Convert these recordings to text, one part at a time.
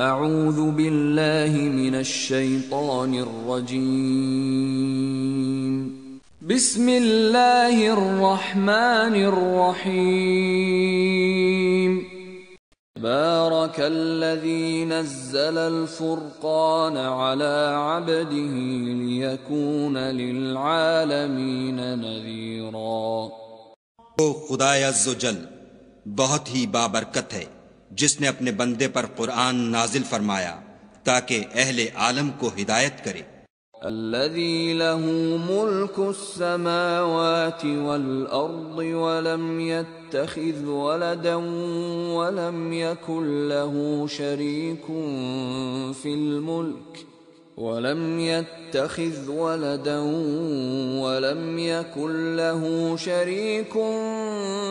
اعوذ باللہ من الشیطان الرجیم بسم اللہ الرحمن الرحیم بارك الذي نزل الفرقان على عبده ليكون للعالمين نذيرا۔ وہ خدائے عز و جل بہت ہی بابرکت ہے جس نے اپنے بندے پر قرآن نازل فرمایا تاکہ اہل عالم کو ہدایت کرے۔ الذي له ملك السماوات والأرض ولم يتخذ ولدا ولم يكن له شريك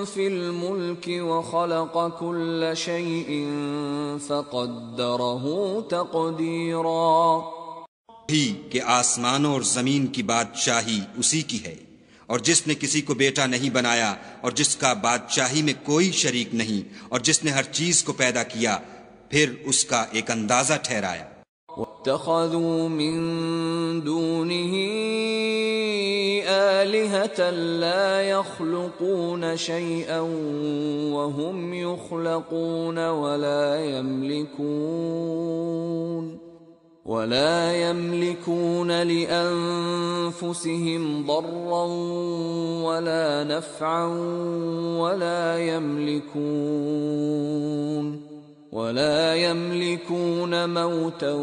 في الملك وخلق كل شيء فقدره تقديرا۔ ہی کہ آسمانوں اور زمین کی بادشاہی اسی کی ہے، اور جس نے کسی کو بیٹا نہیں بنایا اور جس کا بادشاہی میں کوئی شریک نہیں، اور جس نے ہر چیز کو پیدا کیا پھر اس کا ایک اندازہ ٹھہرایا۔ واتخذوا من دونه آلهة لا يخلقون شيئا وهم يخلقون ولا يملكون لأنفسهم ضرا ولا نفعا ولا يملكون موتا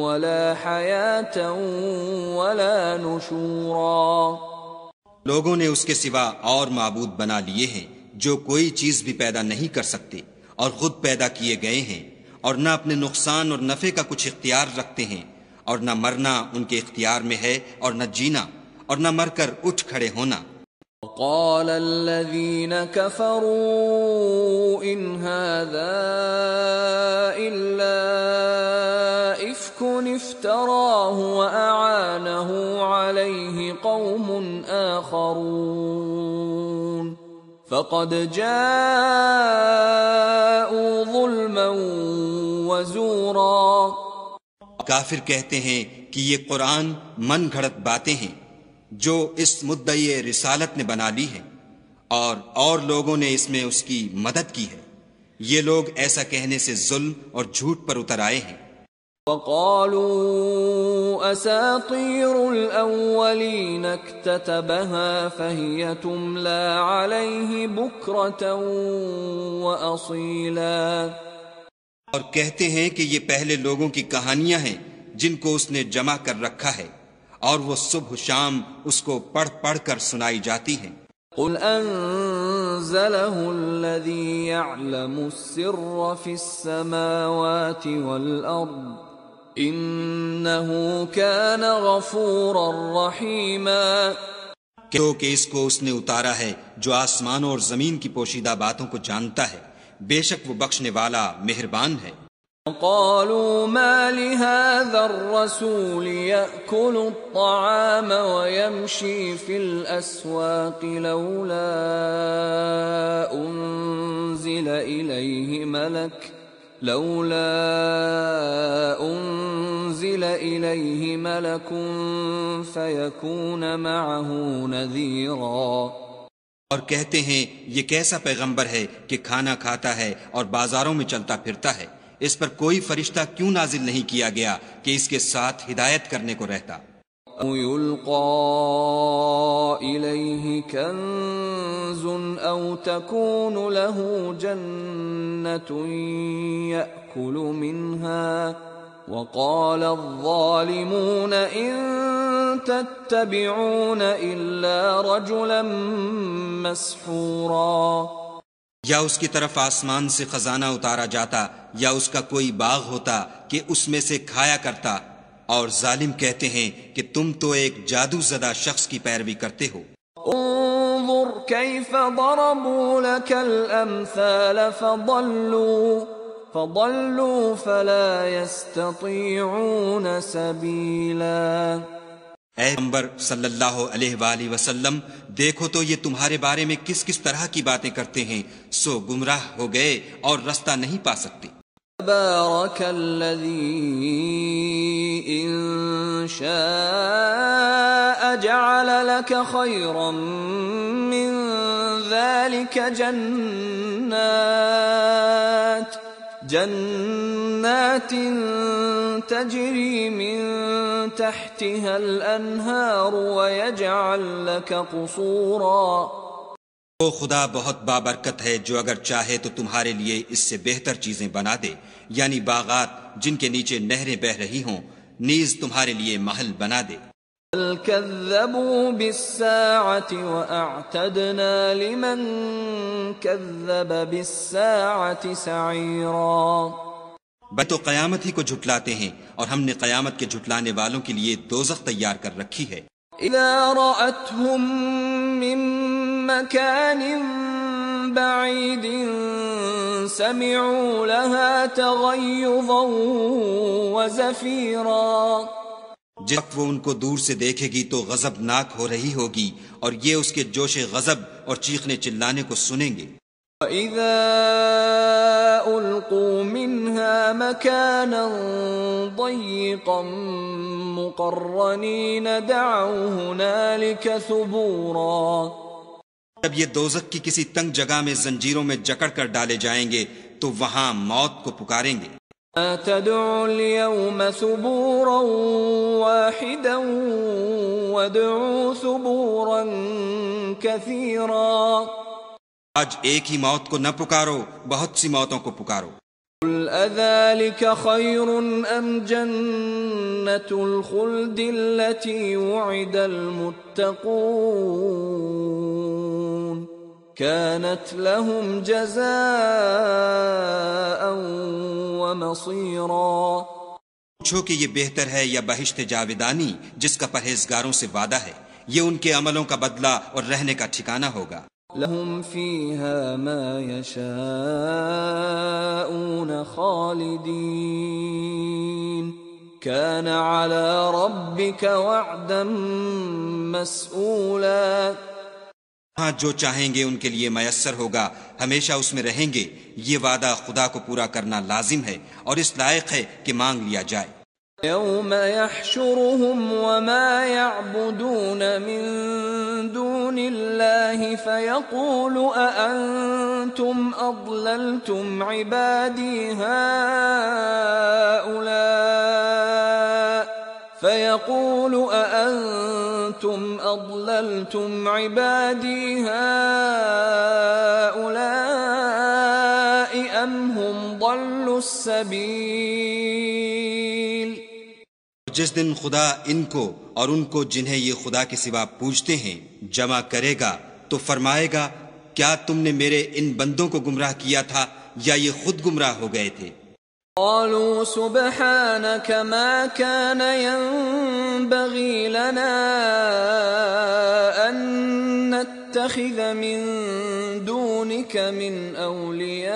ولا حياة ولا نشورا۔ لوگوں نے اس کے سوا اور معبود بنا لیے ہیں جو کوئی چیز بھی پیدا نہیں کر سکتے اور خود پیدا کیے گئے ہیں، اور نہ اپنے نقصان اور نفع کا کچھ اختیار رکھتے ہیں، اور نہ مرنا ان کے اختیار میں ہے اور نہ جینا، اور نہ مر کر اٹھ کھڑے ہونا۔ وقال الذين كفروا إن هذا إلا إفك افتراه وأعانه عليه قوم آخرون فقد جاءوا ظلما وزورا۔ کافر کہتے ہیں کہ یہ قرآن من گھڑت باتیں ہیں جو اس مدعی رسالت نے بنا لی ہے، اور لوگوں نے اس میں اس کی مدد کی ہے۔ یہ لوگ ایسا کہنے سے ظلم اور جھوٹ پر اتر آئے ہیں۔ وقالوا اساطير الاولين اكتتبها فهي تملى عليه بكرة واصيلا۔ اور کہتے ہیں کہ یہ پہلے لوگوں کی کہانیاں ہیں جن کو اس نے جمع کر رکھا ہے، اور وہ صبح شام اس کو پڑھ پڑھ کر سنائی جاتی ہیں۔ قل انزله الذي يعلم السر في السماوات والارض انه كان غفورا رحيما۔ کہ اس کو اس نے اتارا ہے جو آسمانوں اور زمین کی پوشیدہ باتوں کو جانتا ہے، بے شک وہ بخشنے والا مہربان ہے۔ قالوا ما لهذا الرسول يأكل الطعام ويمشي في الأسواق لولا أنزل إليه ملك فيكون معه نذيرا۔ اور کہتے ہیں یہ کیسا پیغمبر ہے کہ کھانا کھاتا ہے اور بازاروں میں چلتا پھرتا ہے، اس پر کوئی فرشتہ کیوں نازل نہیں کیا گیا کہ اس کے ساتھ ہدایت کرنے کو رہتا؟ أَوْ يُلْقَى إِلَيْهِ كَنْزٌ أَوْ تَكُونُ لَهُ جَنَّةٌ يَأْكُلُ مِنْهَا وَقَالَ الظَّالِمُونَ إِن تَتَّبِعُونَ إِلَّا رَجُلًا مَسْحُورًا۔ یا اس کی طرف آسمان سے خزانہ اتارا جاتا یا اس کا کوئی باغ ہوتا کہ اس میں سے کھایا کرتا، اور ظالم کہتے ہیں کہ تم تو ایک جادو زدہ شخص کی پیروی کرتے ہو۔ انظر كيف ضربوا لك الأمثال فضلوا فلا يستطيعون سبيلا۔ اے پیغمبر صلی اللہ علیہ وآلہ وسلم، دیکھو تو یہ تمہارے بارے میں کس کس طرح کی باتیں کرتے ہیں، سو گمراہ ہو گئے اور رستہ نہیں پا سکتے۔ تبارك الذي إن شاء جعل لك خيرا من ذلك جنات تجري من تحتها الأنهار ويجعل لك قصورا. وہ خدا بہت بابرکت ہے جو اگر چاہے تو تمہارے لیے اس سے بہتر چیزیں بنا دے، یعنی باغات جن کے نیچے نہریں بہہ رہی ہوں، نیز تمہارے لیے محل بنا دے. بل كذبوا بالساعة وأعتدنا لمن كذب بالساعة سعيرا. تو قیامت ہی کو جھٹلاتے ہیں اور ہم نے قیامت کے جھٹلانے والوں کے لیے دوزخ تیار کر رکھی ہے. إذا رأتهم من مكان بعيد سمعوا لها تغيظا وزفيرا. جب وہ ان کو دور سے دیکھے گی تو غضبناک ہو رہی ہوگی اور یہ اس کے جوش غضب اور چیخنے چلانے کو سنیں گے. وَإِذَا أُلْقُوا مِنْهَا مَكَانًا ضَيِّقًا مُقَرَّنِينَ دَعَوْا هُنَالِكَ ثُبُورًا. جب یہ دوزخ کی کسی تنگ جگہ میں زنجیروں میں جکڑ کر ڈالے جائیں گے تو وہاں موت کو پکاریں گے. تدعوا اليوم ثبورا واحدا وادعوا ثبورا كثيرا. آج ایک ہی موت کو نہ پکارو، بہت سی موتوں کو پکارو. قل أذلك خير أم جنة الخلد التي وعد المتقون كانت لهم جزاء ومصيرا. پوچھو کہ یہ بہتر ہے یا بہشت جاودانی جس کا پرہیزگاروں سے وعدہ ہے، یہ ان کے عملوں کا بدلہ اور رہنے کا ٹھکانہ ہوگا. لهم فيها ما يشاءون خالدين كان على ربك وعدا مسئولا. ہاں جو چاہیں گے ان کے لیے میسر ہوگا، ہمیشہ اس میں رہیں گے. یہ وعدہ خدا کو پورا کرنا لازم ہے اور اس لائق ہے کہ مانگ لیا جائے. يوم يحشرهم وما يعبدون من دون الله فيقول أأنتم أضللتم عبادي هؤلاء أم هم ضلوا السبيل. جس دن خدا ان کو اور ان کو جنہیں یہ خدا کے سوا پوجتے ہیں جمع کرے گا تو فرمائے گا، کیا تم نے میرے ان بندوں کو گمراہ کیا تھا یا یہ خود گمراہ ہو گئے تھے؟ قالوا سبحانك ما كان ينبغي لنا أن نتخذ من دونك من أولياء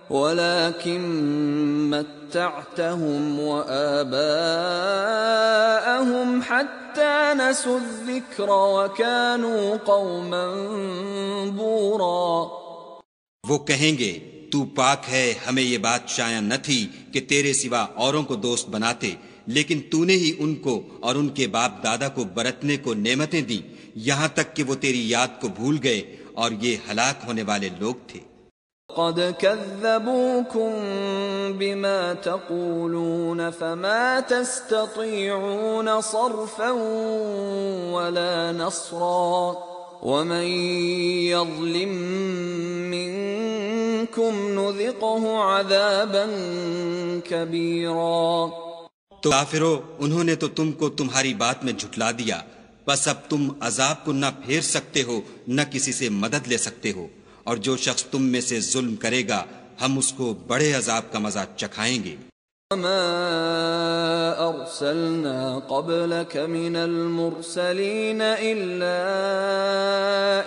ولكن متعتهم وآباءهم حتى نسوا الذكر وكانوا قوما بورا. وہ کہیں گے، تو پاک ہے، ہمیں یہ بات شایع نہ تھی کہ تیرے سوا اوروں کو دوست بناتے، لیکن تو نے ہی ان کو اور ان کے باپ دادا کو برتنے کو نعمتیں دیں یہاں تک کہ وہ تیری یاد کو بھول گئے اور یہ ہلاک ہونے والے لوگ تھے. قد كذبوكم بما تقولون فما تستطيعون صرفا ولا نصرا ومن يظلم منكم نذقه عذابا كبيرا. تو کافرو، انہوں نے تو تم کو تمہاری بات میں جھٹلا دیا، بس اب تم عذاب کو نہ پھیر سکتے ہو نہ کسی سے مدد لے سکتے ہو، اور جو شخص تم میں سے ظلم کرے گا ہم اس کو بڑے عذاب کا مزہ چکھائیں گے. وما أرسلنا قبلك من المرسلين إلا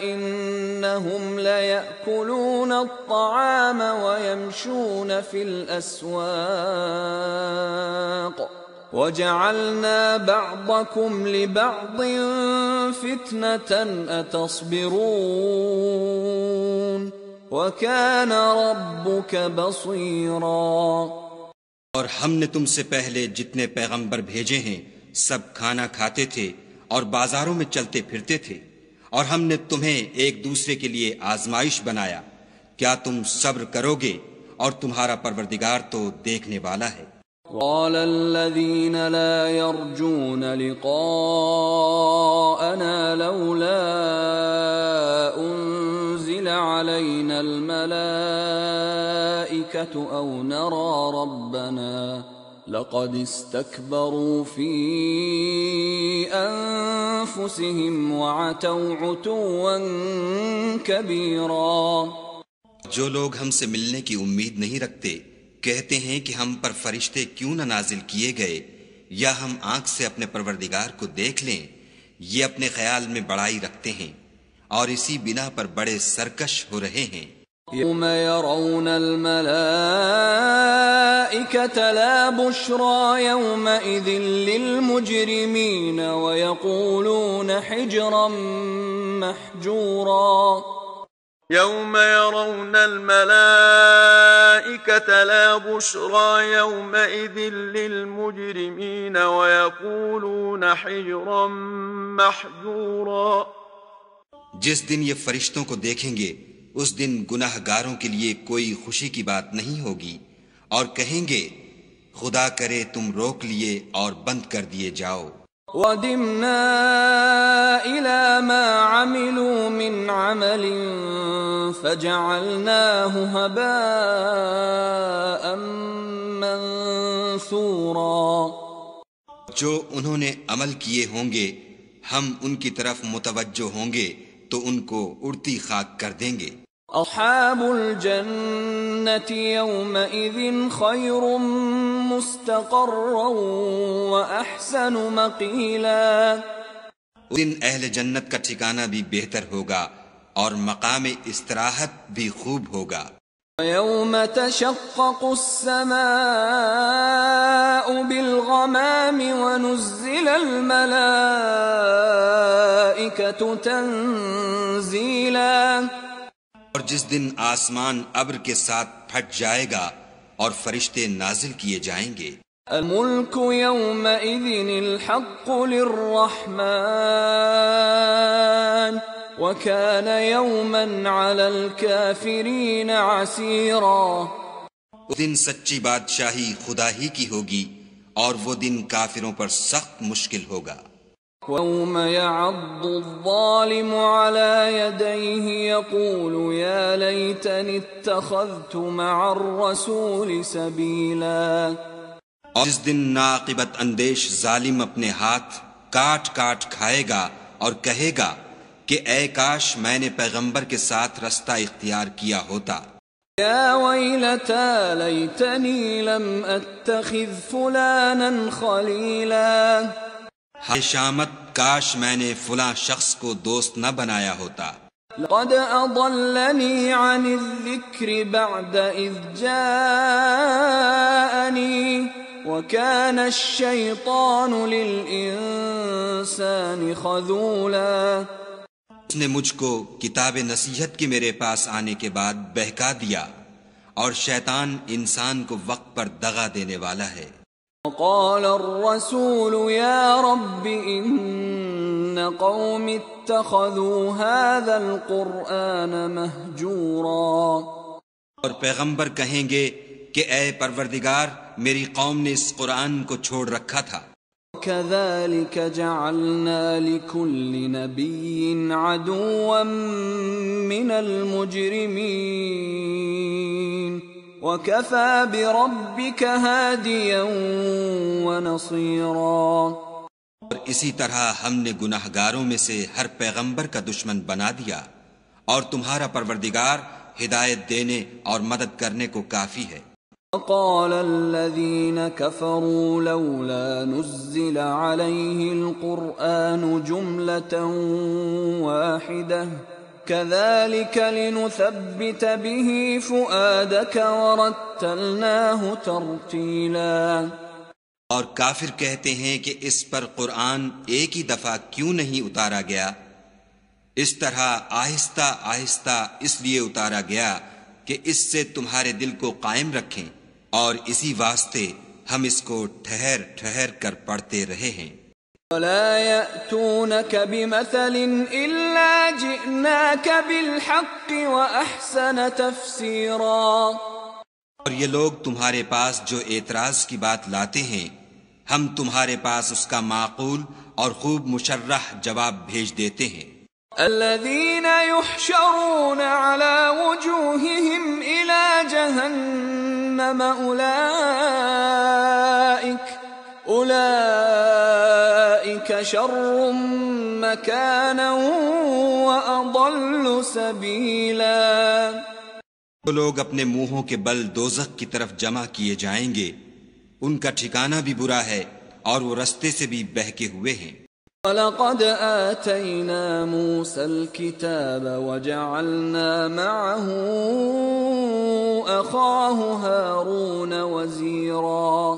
إنهم ليأكلون الطعام ويمشون في الأسواق وجعلنا بعضكم لبعض فتنة أتصبرون. وَكَانَ رَبُّكَ بَصِيرًا۔ اور ہم نے تم سے پہلے جتنے پیغمبر بھیجے ہیں سب کھانا کھاتے تھے اور بازاروں میں چلتے پھرتے تھے، اور ہم نے تمہیں ایک دوسرے کے لیے آزمائش بنایا، کیا تم صبر کرو گے؟ اور تمہارا پروردگار تو دیکھنے والا ہے۔ قال الذين لا يرجون لقاءنا لولا أنزل علينا الملائكة أو نرى ربنا لقد استكبروا في أنفسهم وعتوا عتوا كبيرا۔ جو لوگ ہم سے ملنے کی امید نہیں رکھتے کہتے ہیں کہ ہم پر فرشتے کیوں نہ نازل کیے گئے، یا ہم آنکھ سے اپنے پروردگار کو دیکھ لیں۔ یہ اپنے خیال میں بڑائی رکھتے ہیں اور اسی بنا پر بڑے سرکش ہو رہے ہیں۔ يوم يرون الملائكة لا بشرى يومئذ للمجرمين ويقولون حجرا محجورا۔ يوم يرون الملائكة لا بشرى يومئذ للمجرمين ويقولون حجرا محجورا۔ جس دن یہ فرشتوں کو دیکھیں گے اس دن گناہ گاروں کے لیے کوئی خوشی کی بات نہیں ہوگی، اور کہیں گے خدا کرے تم روک لیے اور بند کر دیے جاؤ۔ وَقَدِمْنَا إِلَى مَا عَمِلُوا مِنْ عَمَلٍ فَجَعَلْنَاهُ هَبَاءً مَنْثُورًا۔ جو انہوں نے عمل کیے ہوں گے ہم ان کی طرف متوجہ ہوں گے تو ان کو اڑتی خاک کر دیں گے۔ أَصْحَابُ الْجَنَّةِ يَوْمَئِذٍ خَيْرٌ مُسْتَقَرًّا وَأَحْسَنُ مَقِيلًا۔ اس دن اہل جنت کا ٹھکانہ بھی بہتر ہوگا اور مقام استراحت بھی خوب ہوگا۔ وَيَوْمَ تَشَقَّقُ السَّمَاءُ بِالْغَمَامِ وَنُزِّلَ الْمَلَائِكَةُ تَنزِيلًا۔ اور جس دن آسمان ابر کے ساتھ پھٹ جائے گا اور فرشتے نازل کیے جائیں گے۔ الملك يومئذ الحق للرحمن وكان يوما على الكافرين عسيرا۔ اس دن سچی بادشاہی خدا ہی کی ہوگی اور وہ دن کافروں پر سخت مشکل ہوگا۔ وَيَوْمَ يَعَضُّ الظَّالِمُ عَلَى يَدَيْهِ يَقُولُ يَا لَيْتَنِي اتَّخَذْتُ مَعَ الرَّسُولِ سَبِيلًا۔ اور جس دن ناعاقبت اندیش ظالم اپنے ہاتھ کاٹ کاٹ کھائے گا اور کہے گا کہ اے کاش میں نے پیغمبر کے ساتھ رستہ اختیار کیا ہوتا۔ یا ویلتى لیتنی لم اتخذ فلانا خلیلا۔ ہائے شامت، کاش میں نے فلاں شخص کو دوست نہ بنایا ہوتا۔ لقد اضلنی عن الذکر بعد اذ جاءنی وكان الشیطان للانسان خذولا۔ اس نے مجھ کو کتاب نصیحت کے میرے پاس آنے کے بعد بہکا دیا، اور شیطان انسان کو وقت پر دغا دینے والا ہے۔ وقال الرسول يا رب إن قوم اتخذوا هذا القرآن مهجورا۔ اور پیغمبر کہیں گے کہ اے پروردگار میری قوم نے اس قرآن کو چھوڑ رکھا تھا۔ كذلك جعلنا لكل نبي عدوا من المجرمين وَكَفَى بِرَبِّكَ هَادِيًا وَنَصِيرًا۔ اور اسی طرح ہم نے گناہ گاروں میں سے ہر پیغمبر کا دشمن بنا دیا، اور تمہارا پروردگار ہدایت دینے اور مدد کرنے کو کافی ہے۔ وَقَالَ الَّذِينَ كَفَرُوا لَوْلَا نُزِّلَ عَلَيْهِ الْقُرْآنُ جُمْلَةً وَاحِدَةً كَذَلِكَ لِنُثَبِّتَ بِهِ فُؤَادَكَ وَرَتَّلْنَاهُ تَرْتِيلًا۔ اور کافر کہتے ہیں کہ اس پر قرآن ایک ہی دفعہ کیوں نہیں اتارا گیا؟ اس طرح آہستہ آہستہ اس لیے اتارا گیا کہ اس سے تمہارے دل کو قائم رکھیں، اور اسی واسطے ہم اس کو ٹھہر ٹھہر کر پڑھتے رہے ہیں۔ وَلَا يَأْتُونَكَ بِمَثَلٍ إِلَّا جِئْنَاكَ بِالْحَقِّ وَأَحْسَنَ تَفْسِيرًا۔ اور یہ لوگ تمہارے پاس جو اعتراض کی بات لاتے ہیں، ہم تمہارے پاس اس کا معقول اور خوب مشرح جواب بھیج دیتے ہیں۔ الذين يحشرون على وجوههم إلى جهنم أولئك شر مكانا وأضل سبيلا۔ وہ لوگ اپنے منہوں کے بل دوزخ کی طرف جمع کیے جائیں گے، ان کا ٹھکانہ بھی برا ہے اور وہ رستے سے بھی بہکے ہوئے ہیں۔ وَلَقَدْ آتَيْنَا مُوسَى الْكِتَابَ وَجَعَلْنَا مَعَهُ أَخَاهُ هَارُونَ وَزِيرًا۔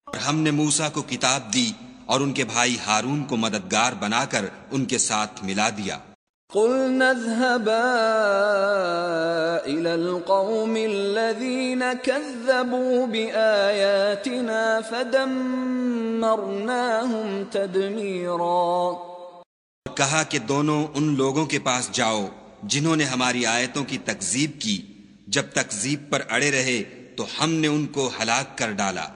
اور ہم نے موسیٰ کو کتاب دی اور ان کے بھائی ہارون کو مددگار بنا کر ان کے ساتھ ملا دیا۔ قُلْنَا اذْهَبَا إِلَى الْقَوْمِ الَّذِينَ كَذَّبُوا بِآيَاتِنَا فَدَمَّرْنَاهُمْ تَدْمِيرًا۔ کہا کہ دونوں ان لوگوں کے پاس جاؤ جنہوں نے ہماری آیتوں کی تکذیب کی، جب تکذیب پر اڑے رہے تو ہم نے ان کو ہلاک کر ڈالا۔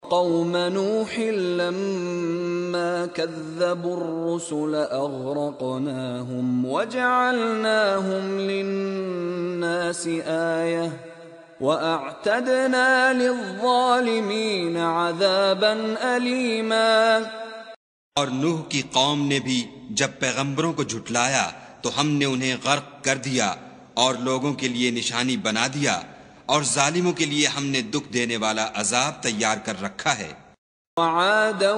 قوم نوح لما كذبوا الرسل أغرقناهم وجعلناهم للناس آية وأعتدنا للظالمين عذابا أليما۔ اور نوح کی قوم نے بھی جب پیغمبروں کو جھٹلایا تو ہم نے انہیں غرق کر دیا اور لوگوں کے لیے نشانی بنا دیا، اور ظالموں کے لیے ہم نے دکھ دینے والا عذاب تیار کر رکھا ہے۔ وعادا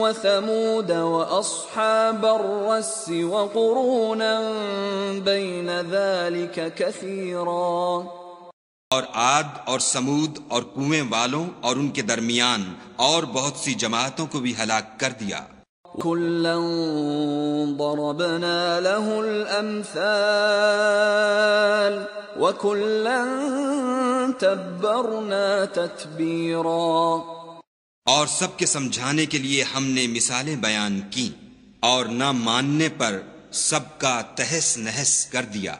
وثمود واصحاب الرس وقرونا بين ذلك كثيرا۔ اور عاد اور سمود اور کنویں والوں اور ان کے درمیان اور بہت سی جماعتوں کو بھی ہلاک کر دیا۔ كلا ضربنا له الأمثال وكلا تبرنا تتبیرا۔ اور سب کے سمجھانے کے لیے ہم نے مثالیں بیان کی، اور نہ ماننے پر سب کا تہس نہس کر دیا۔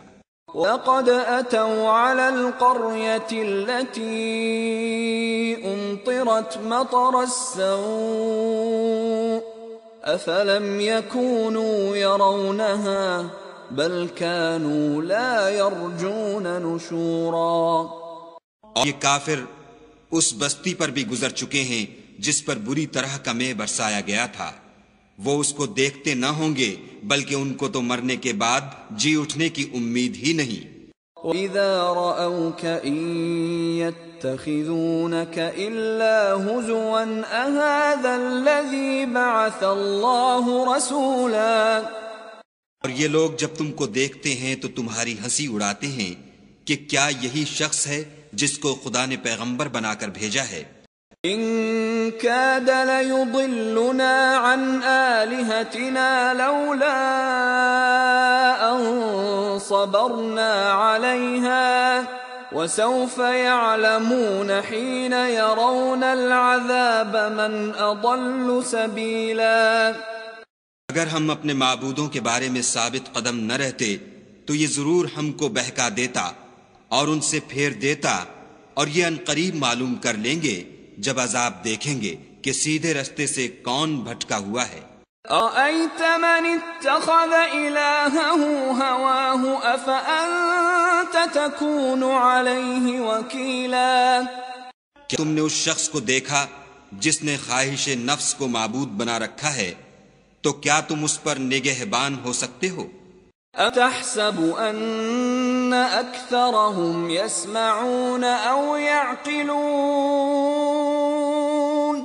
وَلَقَدْ أَتَوْا عَلَى الْقَرْيَةِ الَّتِي أُمْطِرَتْ مَطَرَ السَّوْءِ أَفَلَمْ يَكُونُوا يَرَوْنَهَا بَلْ كَانُوا لَا يَرْجُونَ نُشُورًا۔ اور یہ کافر اس بستی پر بھی گزر چکے ہیں جس پر بری طرح کا مے برسایا گیا تھا، وہ اس کو دیکھتے نہ ہوں گے بلکہ ان کو تو مرنے کے بعد جی اٹھنے کی امید ہی نہیں۔ وَإِذَا رَأَوْكَ إِن يَتَّخِذُونَكَ إِلَّا هُزُوًا أَهَذَا الَّذِي بَعَثَ اللَّهُ رَسُولًا۔ اور یہ لوگ جب تم کو دیکھتے ہیں تو تمہاری ہنسی اڑاتے ہیں کہ کیا یہی شخص ہے جس کو خدا نے پیغمبر بنا کر بھیجا ہے۔ إِن كَادَ لَيُضِلُّنَا عَنْ آلِهَتِنَا لَوْلَا أَن صَبَرْنَا عَلَيْهَا وَسَوْفَ يَعْلَمُونَ حِينَ يَرَوْنَ الْعَذَابَ مَنْ أَضَلُّ سَبِيلًا۔ اگر ہم اپنے معبودوں کے بارے میں ثابت قدم نہ رہتے تو یہ ضرور ہم کو بہکا دیتا اور ان سے پھیر دیتا، اور یہ عنقریب معلوم کر لیں گے جب عذاب دیکھیں گے کہ سیدھے رستے سے کون بھٹکا ہوا ہے۔ أَرَأَيْتَ مَنِ اتَّخَذَ إِلَٰهَهُ هَوَاهُ أَفَأَنتَ تَكُونُ عَلَيْهِ وَكِيلًا۔ کیا تم نے اس شخص کو دیکھا جس نے خواہش نفس کو معبود بنا رکھا ہے، تو کیا تم اس پر نگہبان ہو سکتے ہو؟ أَتَحْسَبُ أَنَّ أَكْثَرَهُمْ يَسْمَعُونَ أَوْ يَعْقِلُونَ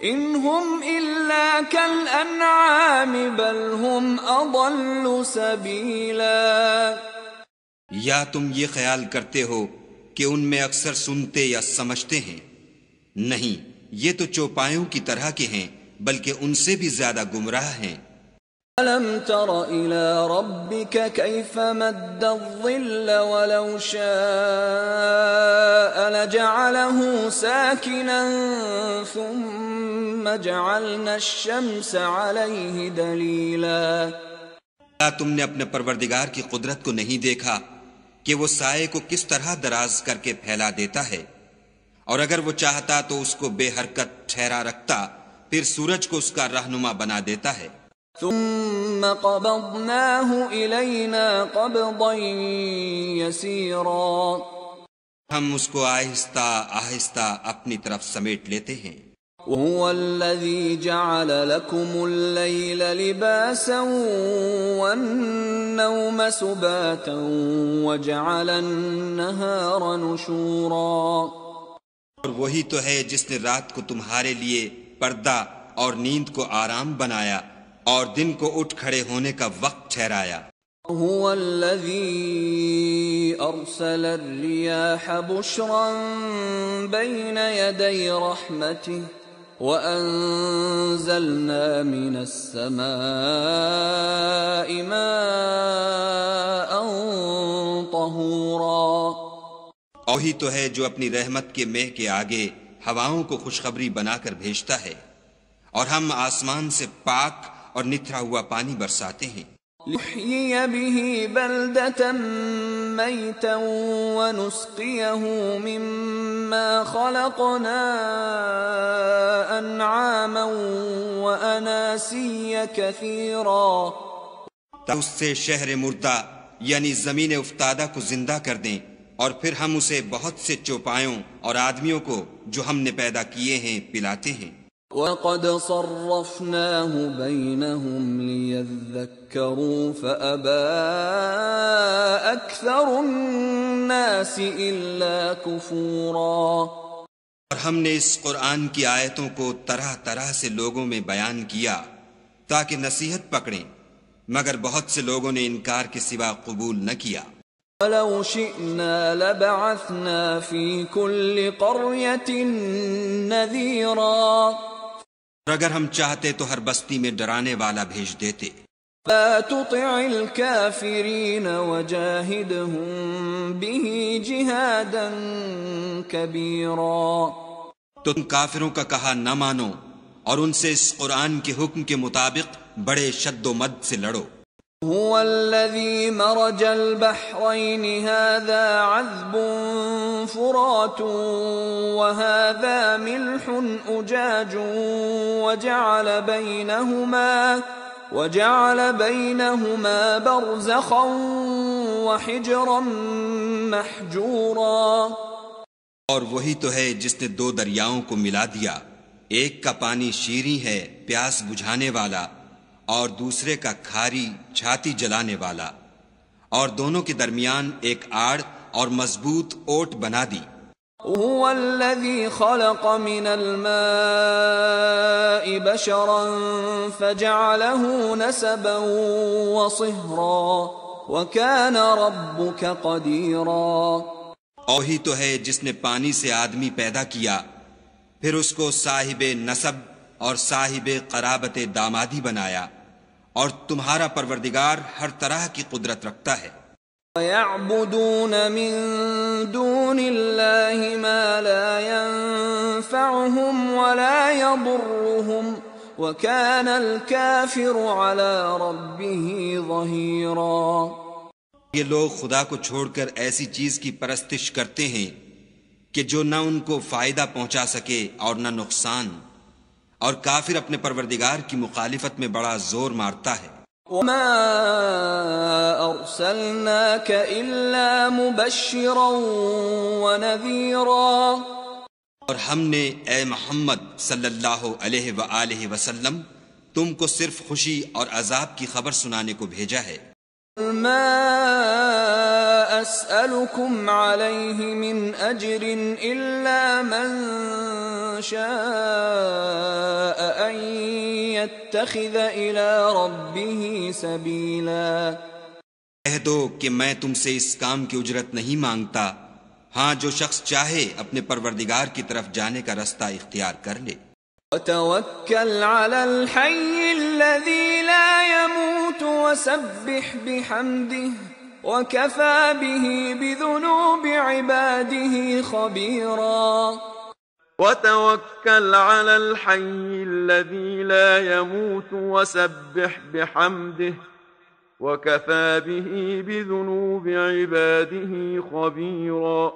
إِنْ هُمْ إِلَّا كَالْأَنْعَامِ بَلْ هُمْ أَضَلُّ سَبِيلًا۔ یا تم یہ خیال کرتے ہو کہ ان میں اکثر سنتے یا سمجھتے ہیں؟ نہیں، یہ تو چوپایوں کی طرح کے ہیں، بلکہ ان سے بھی زیادہ گمراہ ہیں۔ أَلَمْ تَرَ إِلَى رَبِّكَ كَيْفَ مَدَّ الظِّلَّ وَلَوْ شَاءَ لَجَعَلَهُ سَاكِنًا ثُمَّ جَعَلْنَا الشَّمْسَ عَلَيْهِ دَلِيلًا۔ کیا تم نے اپنے پروردگار کی قدرت کو نہیں دیکھا کہ وہ سائے کو کس طرح دراز کر کے پھیلا دیتا ہے، اور اگر وہ چاہتا تو اس کو بے حرکت ٹھہرا رکھتا، پھر سورج کو اس کا رہنما بنا دیتا ہے۔ ثم قبضناه إلينا قبضا يسيرا، ہم اس کو آہستہ آہستہ اپنی طرف سمیٹ لیتے ہیں۔ وهو الذي جعل لكم الليل لباسا والنوم سباتا وجعل النهار نشورا، اور وہی تو ہے جس نے رات کو تمہارے لیے پردہ اور نیند کو آرام بنایا اور دن کو اٹھ کھڑے ہونے کا وقت ٹھہرایا۔ هو الذي أرسل الرياح بشرا بين يدي رحمته وأنزلنا من السماء ماء طهورا، وہی تو ہے جو اپنی رحمت کے مہ کے آگے ہواؤں کو خوشخبری بنا کر بھیجتا ہے، اور ہم آسمان سے پاک اور نتھرا ہوا پانی برساتے ہیں۔ لِيُحْيِيَ بِهِ بَلْدَةً مَيْتًا وَنُسْقِيَهُ مِمَّا خَلَقْنَا أَنْعَامًا وَأَنَاسِيَّ كَثِيرًا، اس سے شہر مردہ یعنی زمین افتادہ کو زندہ کر دیں، اور پھر ہم اسے بہت سے چوپایوں اور آدمیوں کو جو ہم نے پیدا کیے ہیں پلاتے ہیں۔ وَقَدْ صَرَّفْنَاهُ بَيْنَهُمْ لِيَذَّكَّرُوا فَأَبَى أَكْثَرُ النَّاسِ إِلَّا كُفُورًا، اور ہم نے اس قرآن کی آیتوں کو طرح طرح سے لوگوں میں بیان کیا تاکہ نصیحت پکڑیں، مگر بہت سے لوگوں نے انکار کے سوا قبول نہ کیا۔ وَلَوْ شِئْنَا لَبَعَثْنَا فِي كُلِّ قَرْيَةٍ نَذِيرًا، اور اگر ہم چاہتے تو ہر بستی میں ڈرانے والا بھیج دیتے۔ فَلَا تُطِعِ الْكَافِرِينَ وَجَاهِدْهُم بِهِ جِهَادًا كَبِيرًا، تم کافروں کا کہا نہ مانو اور ان سے اس قرآن کے حکم کے مطابق بڑے شد و مد سے لڑو۔ هو الذي مرج البحرين هذا عذب فرات وهذا ملح أجاج وجعل بينهما برزخا وحجرا محجورا، اور وہی تو ہے جس نے دو دریاؤں کو ملا دیا، ایک کا پانی شیریں ہے پیاس بجھانے والا، اور دوسرے کا کھاری چھاتی جلانے والا، اور دونوں کے درمیان ایک آڑ اور مضبوط اوٹ بنا دی۔ هو الذي خلق من الماء بشرا فجعله نسبا وصهرا وكان ربك قديرا، وہی تو ہے جس نے پانی سے آدمی پیدا کیا، پھر اس کو صاحب نسب اور صاحب قرابت دامادی بنایا، اور تمہارا پروردگار ہر طرح کی قدرت رکھتا ہے۔ وَيَعْبُدُونَ مِن دُونِ اللَّهِ مَا لَا يَنفَعُهُمْ وَلَا يَضُرُّهُمْ وَكَانَ الْكَافِرُ عَلَى رَبِّهِ ظَهِيرًا، یہ لوگ خدا کو چھوڑ کر ایسی چیز کی پرستش کرتے ہیں کہ جو نہ ان کو فائدہ پہنچا سکے اور نہ نقصان، اور کافر اپنے پروردگار کی مخالفت میں بڑا زور مارتا ہے۔ وَمَا أَرْسَلْنَاكَ إِلَّا مُبَشِّرًا وَنَذِيرًا، اور ہم نے اے محمد صلی اللہ علیہ وآلہ وسلم تم کو صرف خوشی اور عذاب کی خبر سنانے کو بھیجا ہے۔ مَا أَسْأَلُكُمْ عَلَيْهِ مِنْ أَجْرٍ إِلَّا مَنْ شَاءَ أَنْ يَتَّخِذَ إِلَى رَبِّهِ سَبِيلًا، کہہ دو کہ میں تم سے اس کام کی اجرت نہیں مانگتا، ہاں جو شخص چاہے اپنے پروردگار کی طرف جانے کا رستہ اختیار کر لے۔ وتوكل على الحي الذي لا يموت وسبح بحمده وكفى به بذنوب عباده خبيرا. وتوكل على الحي الذي لا يموت وسبح بحمده وكفى به بذنوب عباده خبيرا.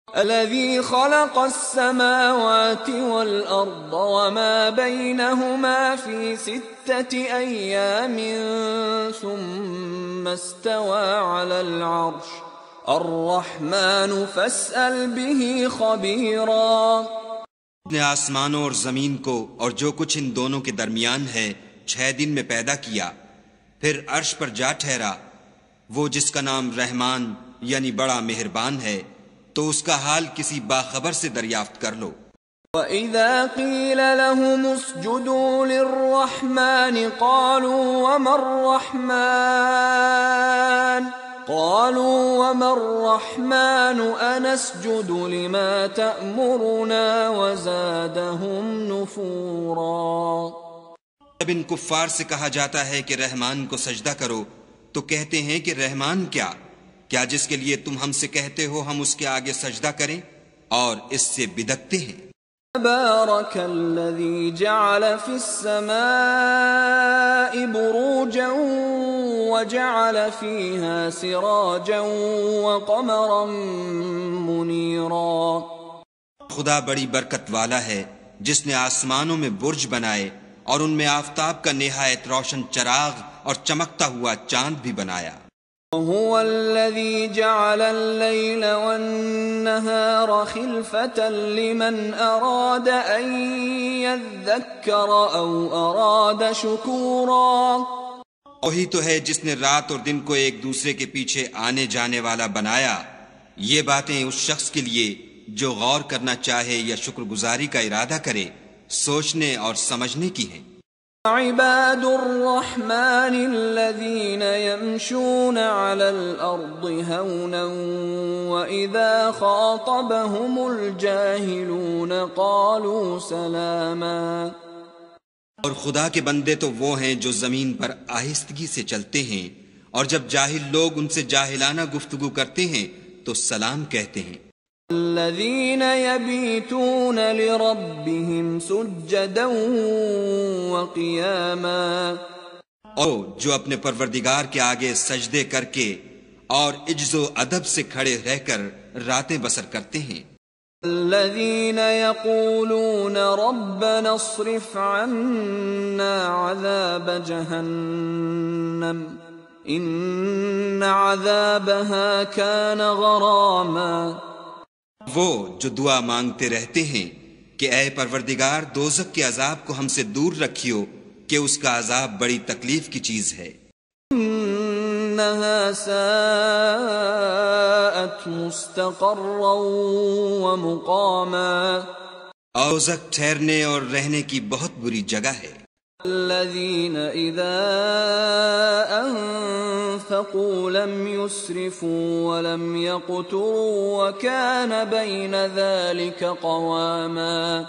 الذي خلق السماوات والأرض وما بينهما في 6 أيام ثم استوى على العرش الرحمن فاسأل به خبيرا. نے آسمانوں اور زمین کو اور جو کچھ ان دونوں کے درمیان ہے 6 دن میں پیدا کیا، پھر عرش پر جا ٹھہرا۔ وہ جس کا نام رحمان یعنی بڑا مہربان ہے، تو اس کا حال کسی باخبر سے دریافت کر لو۔ وَإِذَا قِيلَ لَهُمُ اسْجُدُوا لِلرَّحْمَنِ قَالُوا وَمَا الرَّحْمَنُ أَنَسْجُدُ لِمَا تَأْمُرُنَا وَزَادَهُمْ نُفُورًا۔ جب ان کفار سے کہا جاتا ہے کہ رحمان کو سجدہ کرو تو کہتے ہیں کہ رحمان کیا جس کے لیے تم ہم سے کہتے ہو ہم اس کے آگے سجدہ کریں، اور اس سے بدکتے ہیں۔ تبارك الذي جعل في السماء بروجا وجعل فيها سراجا وقمرا منيرا۔ خدا بڑی برکت والا ہے جس نے آسمانوں میں برج بنائے اور ان میں آفتاب کا نہایت روشن چراغ اور چمکتا ہوا چاند بھی بنایا۔ وهو الذي جعل الليل والنهار خلفة لمن أراد أن يذكر أو أراد شكورا۔ وہی تو ہے جس نے رات اور دن کو ایک دوسرے کے پیچھے آنے جانے والا بنایا۔ یہ باتیں اس شخص کے لیے جو غور کرنا چاہے یا شکر گزاری کا ارادہ کرے، سوچنے اور سمجھنے کی ہیں۔ عباد الرحمن الذين يمشون على الأرض هونا وإذا خاطبهم الجاهلون قالوا سلاما۔ اور خدا کے بندے تو وہ ہیں جو زمین پر آہستگی سے چلتے ہیں، اور جب جاہل لوگ ان سے جاہلانہ گفتگو کرتے ہیں تو سلام کہتے ہیں۔ الذين يبيتون لربهم سجدا وقياما۔ اور جو اپنے پروردگار کے آگے سجدے کر کے اور عجز و ادب سے کھڑے رہ کر راتیں بسر کرتے ہیں۔ الذين يقولون ربنا اصرف عنا عذاب جهنم إن عذابها كان غراما۔ وہ جو دعا مانگتے رہتے ہیں کہ اے پروردگار دوزخ کے عذاب کو ہم سے دور رکھیو کہ اس کا عذاب بڑی تکلیف کی چیز ہے۔ انها ساءت مستقرا ومقاما۔ دوزخ ٹھہرنے اور رہنے کی بہت بری جگہ ہے۔ الذين إذا أنفقوا لم يسرفوا ولم يقتروا وكان بين ذلك قواما۔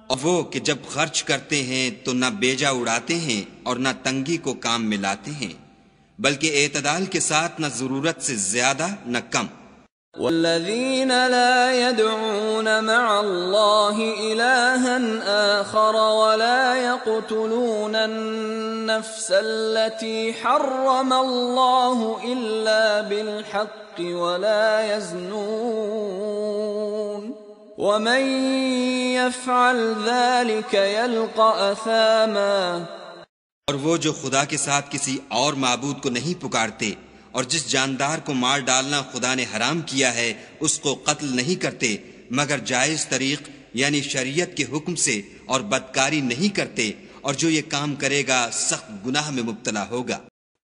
اور وہ کہ جب خرچ کرتے ہیں تو نہ بیجا اڑاتے ہیں اور نہ تنگی کو کام میں لاتے ہیں، بلکہ اعتدال کے ساتھ نہ ضرورت سے زیادہ نہ کم۔ والذين لا يدعون مع الله إلها آخر ولا يقتلون النفس التي حرم الله إلا بالحق ولا يزنون ومن يفعل ذلك يلقى أثاما۔ اور وہ جو خدا کے ساتھ کسی اور معبود کو نہیں پکارتے اور جس جاندار کو مار ڈالنا خدا نے حرام کیا ہے اس کو قتل نہیں کرتے مگر جائز طریق یعنی شریعت کے حکم سے، اور بدکاری نہیں کرتے، اور جو یہ کام کرے گا سخت گناہ میں مبتلا ہوگا۔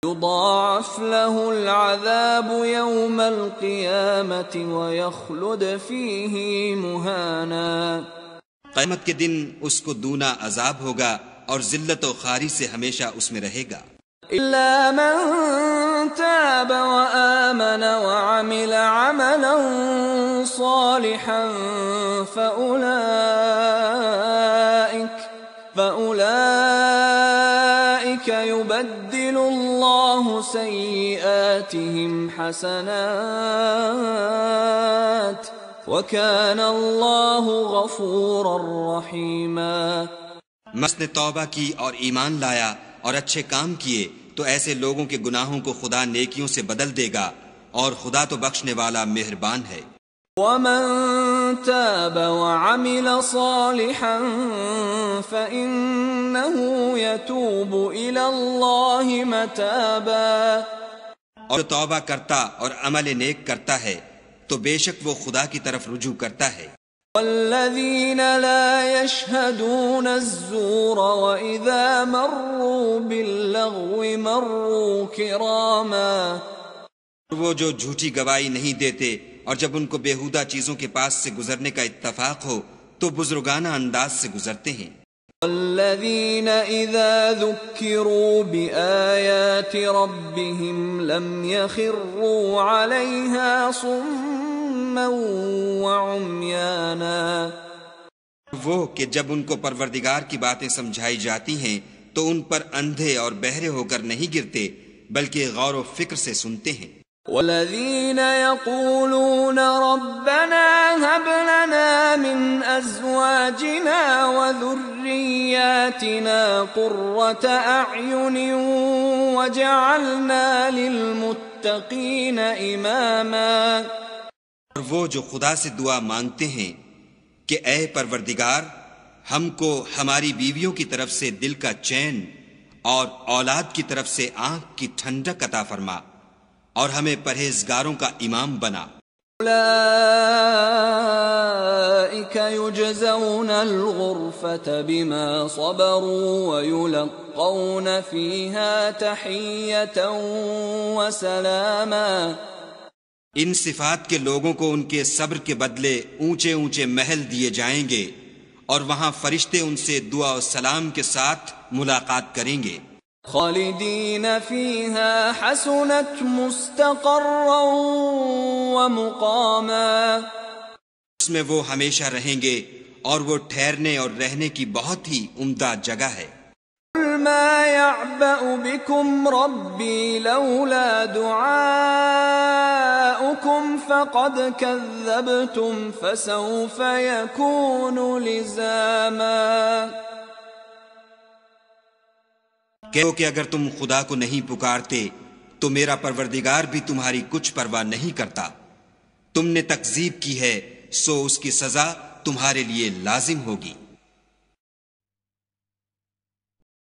يضاعف له العذاب يوم القيامة ويخلد فيه مهانا۔ قیامت کے دن اس کو دونا عذاب ہوگا اور ذلت و خواری سے ہمیشہ اس میں رہے گا۔ إلا من تاب وآمن وعمل عملا صالحا فأولئك سيئاتهم حسنات وكان الله غفورا رحيما۔ مس نے توبہ کی اور ایمان لایا اور اچھے کام کیے تو ایسے لوگوں کے گناہوں کو خدا نیکیوں سے بدل دے گا، اور خدا تو بخشنے والا مہربان ہے۔ ومن تاب وعمل صالحا فإنه يتوب إلى الله متابا، اور توبہ کرتا اور عمل نیک کرتا ہے تو بے شک وہ خدا کی طرف رجوع کرتا ہے۔ والذین لا يشهدون الزور وإذا مروا باللغو مروا كراما، وہ جو جھوٹی گواہی نہیں دیتے اور جب ان کو بیہودہ چیزوں کے پاس سے گزرنے کا اتفاق ہو تو بزرگانہ انداز سے گزرتے ہیں۔ والذین اذا ذکروا بآیات ربهم لم يخروا علیہا صما وعمیانا، وہ کہ جب ان کو پروردگار کی باتیں سمجھائی جاتی ہیں تو ان پر اندھے اور بہرے ہو کر نہیں گرتے بلکہ غور و فکر سے سنتے ہیں۔ والذین یقولون ربنا هب لنا من ازواجنا وذریاتنا قرة اعین وجعلنا للمتقین اماما، اور وہ جو خدا سے دعا مانگتے ہیں کہ اے پروردگار ہم کو ہماری بیویوں کی طرف سے دل کا چین اور اولاد کی طرف سے آنکھ کی ٹھنڈک عطا فرما، اور ہمیں پرہیزگاروں کا امام بنا۔ اولئک یجزون الغرفة بما صبروا ویلقون فیہا تحیۃ وسلاما، ان صفات کے لوگوں کو ان کے صبر کے بدلے اونچے اونچے محل دیے جائیں گے، اور وہاں فرشتے ان سے دعا و سلام کے ساتھ ملاقات کریں گے۔ خالدین فیہا حسنت مستقرا ومقاما، اس میں وہ ہمیشہ رہیں گے اور وہ ٹھہرنے اور رہنے کی بہت ہی عمدہ جگہ ہے۔ قل ما يعبأ بكم ربی لولا دعاؤکم فقد كذبتم فسوف يكون لزاما، کہ اگر تم خدا کو نہیں پکارتے تو میرا پروردگار بھی تمہاری کچھ پرواہ نہیں کرتا، تم نے تکذیب کی ہے سو اس کی سزا تمہارے لیے لازم ہوگی۔